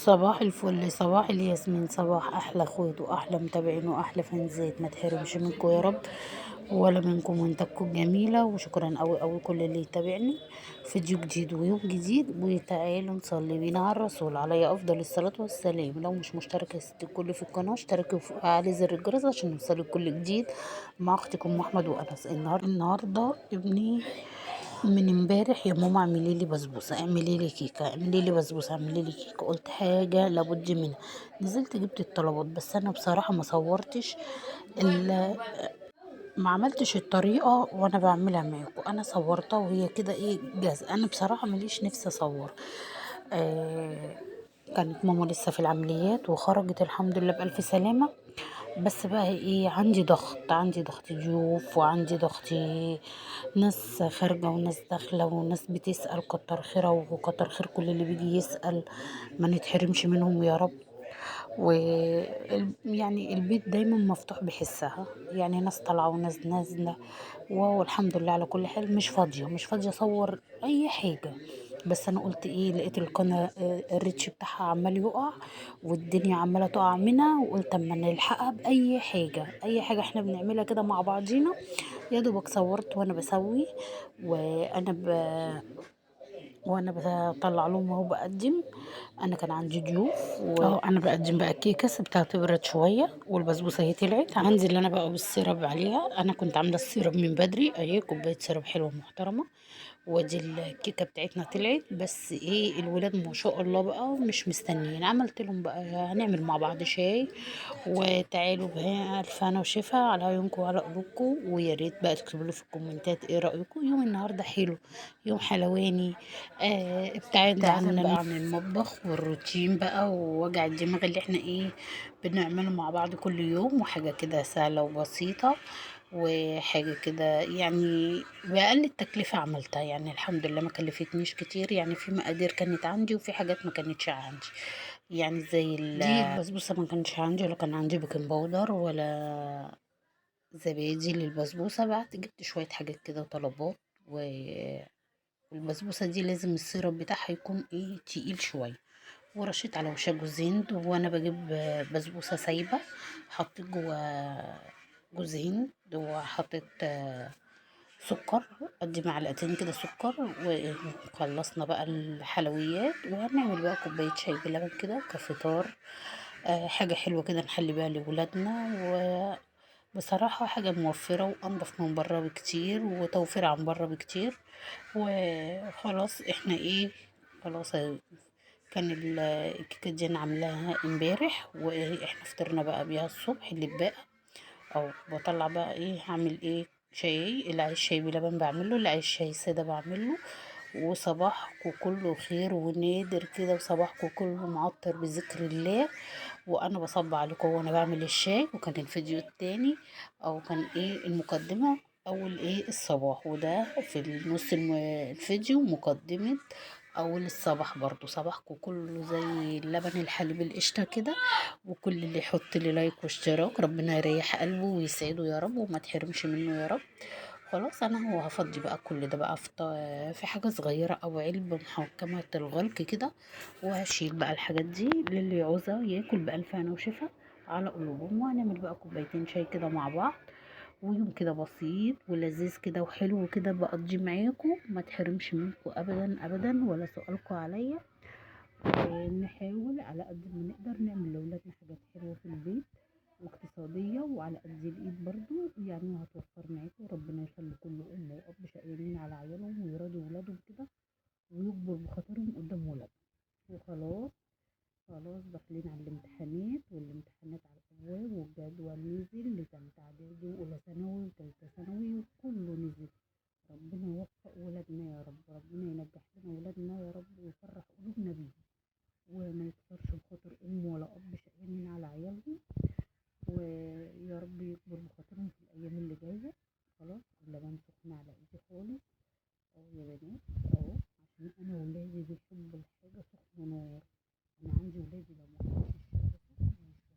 صباح الفل، صباح الياسمين، صباح احلى اخوات واحلى متابعين واحلى فانزات. ما تحرمش منكم يا رب ولا منكم وانتكم الجميله. وشكرا قوي قوي كل اللي يتابعني. فيديو جديد ويوم جديد، وتعالوا نصلي بينا على الرسول عليه افضل الصلاه والسلام. لو مش مشترك يا ست الكل في القناه اشتركوا وفعلي زر الجرس عشان يوصلك كل جديد. مع اختكم احمد وانس. النهارده ابني من امبارح: يا ماما اعملي لي بسبوسه، اعملي لي كيكه، اعملي لي بسبوسه، اعملي لي كيكه. قلت حاجه لابد منها. نزلت جبت الطلبات، بس انا بصراحه ما صورتش ال- ما عملتش الطريقه وانا بعملها معاكم. انا صورتها وهي كده ايه جاهزه. انا بصراحه ماليش نفسي اصور. آه كانت ماما لسه في العمليات وخرجت الحمد لله بألف سلامة. بس بقى ايه، عندي ضغط ضيوف، وعندي ضغط ناس خارجة وناس داخلة وناس بتسأل. كتر خيرها وكتر خير كل اللي بيجي يسأل. ما نتحرمش منهم يا رب. و يعني البيت دايما مفتوح بحسها، يعني ناس طالعة وناس نازلة. والحمد لله على كل حال. مش فاضية اصور اي حاجة. بس انا قلت ايه، لقيت القناة الريتش بتاعها عمال يقع والدنيا عمالة تقع منها، وقلت اما نلحقها بأي حاجة. اي حاجة احنا بنعملها كده مع بعضينا. يا دوبك صورت وانا بسوي وانا ب... وانا بطلع لهم وهو بقدم. انا كان عندي ضيوف انا بقدم بقى الكيكه، سبتها تبرد شويه والبسبوسه هي طلعت عندي اللي انا بقى بالسيرب عليها. انا كنت عامله السيرب من بدري اهي، كوبايه سيرب حلوه محترمه. ودي الكيكه بتاعتنا طلعت. بس ايه، الولاد ما شاء الله بقى مش مستنيين. عملت لهم بقى هنعمل مع بعض شاي. وتعالوا بها الف هنا وشفا على عيونكم وعلى قلوبكم. ويا ريت بقى تكتبوا لي في الكومنتات ايه رايكم. يوم النهارده حلو، يوم حلواني. ابتعد عن المطبخ والروتين بقى ووجع الدماغ اللي احنا ايه بنعمله مع بعض كل يوم. وحاجه كده سهله وبسيطه، وحاجة كده يعني بأقل التكلفة عملتها. يعني الحمد لله ما كلفتنيش كتير. يعني في مقادير كانت عندي وفي حاجات ما كانتش عندي. يعني زي دي البسبوسة ما كانش عندي، ولا كان عندي بيكنج باودر ولا زبادي للبسبوسة. بعد جبت شوية حاجات كده وطلبات. والبسبوسة دي لازم السيرب بتاعها يكون ايه تقيل شوية. ورشيت على وشها جوز هند. وانا بجيب بسبوسة سايبة، حطيت جوا جوز هند وحطيت سكر قد معلقتين كده سكر. وخلصنا بقى الحلويات وهنعمل بقى كوباية شاي بلبن كده كفطار. حاجة حلوة كده نحلي بيها لولادنا. وبصراحة حاجة موفرة وأنضف من بره بكتير وتوفير عن بره بكتير. وخلاص احنا ايه، خلاص كان الكيكة دي انا عاملاها امبارح واحنا فطرنا بقى بيها الصبح اللي اتبقى. او بطلع بقى ايه، هعمل ايه شاي. اللي عايز شاي بلبن بعمله، اللي عايز شاي ساده بعمله. وصباحكم كله خير ونادر كده، وصباحكم كله معطر بذكر الله. وانا بصب عليكم وانا بعمل الشاي. وكان الفيديو التاني او كان ايه المقدمه اول ايه الصباح، وده في النص الفيديو مقدمه اول الصباح. برضو صباحكم كله زي اللبن الحليب القشطه كده. وكل اللي يحط لي لايك واشتراك ربنا يريح قلبه ويسعده يا رب وما تحرمش منه يا رب. خلاص انا هو هفضي بقى كل ده بقى في حاجه صغيره او علبه محكمه الغلق كده. وهشيل بقى الحاجات دي للي يعوزها ياكل بألف هنا وشفا على قلوبهم. وهنعمل بقى كوبايتين شاي كده مع بعض. ويوم كده بسيط ولذيذ كده وحلو كده بقضي معاكم. ما تحرمش منكم ابدا ابدا ولا سؤالكم عليا. نحاول على قد ما نقدر نعمل لأولادنا حاجات حلوة في البيت واقتصادية وعلى قد الإيد برضو. يعني وهتوفر معاكم. وربنا يخلي كل أم وأب شقيانين على عيالهم ويراضوا ولادهم كده ويكبر بخاطرهم قدام ولادهم. وخلاص، خلاص داخلين على الامتحانات والامتحانات على الأبواب والجدول نزل لتالتة إعدادي وأولى ثانوي وتالتة ثانوي وكله نزل. ربنا يوفق ولادنا يا رب. ربنا ينجح لنا ولادنا يا رب ويفرح قلوبنا بيهم. وما يكسرش بخاطر ام ولا اب شقيانين على عيالهم. ويا رب يكبر بخاطرهم في الايام اللي جايه. خلاص اللبن سخن على ايدي خالص اهو يا بنات اهو. عشان انا ولادي بيحبوا الحاجه سخنه نار. انا عندي ولادي لو ما كانش الشاي سخن مش